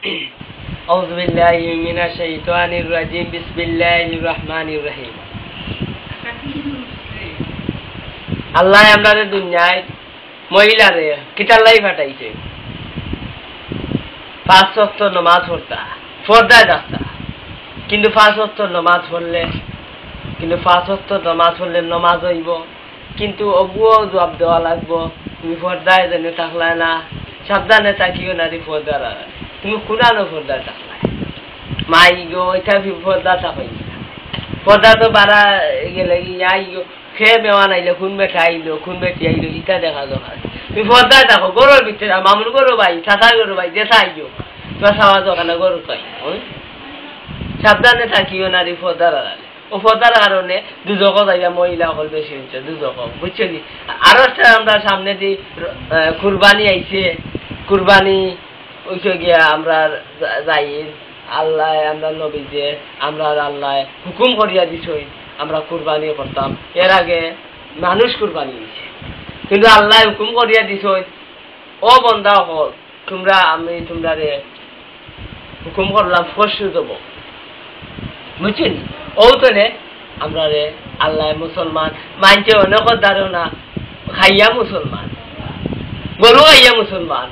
أعوذ بالله من الشيطان الرجيم بسم الله الرحمن الرحيم আল্লাহ আমাদের দুনিয়ায় মহিলারে কিতাল্লাই পাঠাইছে 5 ওয়াক্ত নামাজ পড়তা ফরদায় রাখতা কিন্তু 5 ওয়াক্ত নামাজ পড়লে নামাজ হইব কিন্তু অবুও জবাব দেওয়া লাগবো তুমি ফরদায় জানে থাকলা না সাবধানে থাকিও না ফরদা তুমি কোনানো ফরদা থাকলা মাই গো এটা ফরদা থাকই ফরদা তো বাড়া গেলে ইয়াই গো খেয়ে মেওয়া নাইলে খুন বেঠা আইলো খুন বেটি আইলো ইটা দেখা দরকার তুমি ফরদায় থাকো গরুর ভিতরে মামুর গরু ভাই চাচা গরু ভাই যেটা আইও তোমার সাওয়াজ ওখানে গরু কই সাবধানে থাকিও না ফরদার ও ফরদার কারণে দুজক যাইয়া মহিলা সকল বেশি হচ্ছে দুজক বুঝছো কি আরো একটা আমরা সামনে দিয়ে কুরবানি আইছে কুরবানি ওইসে গিয়া আমরা যাই আল্লাহ আমরা নবী যে আমরা আল্লাহ হুকুম করিয়া দিছই আমরা কুরবানি করতাম এর আগে মানুষ কুরবানি দিছে কিন্তু আল্লাহ হুকুম করিয়া দিছই ও বন্দা হল তোমরা আমি তোমরা হুকুম করলাম পশু দেব বুঝছেন ওতনে আমরা আল্লাহ মুসলমান মানছে অনেক ধারণা খাইয়া মুসলমান গরু খাইয়া মুসলমান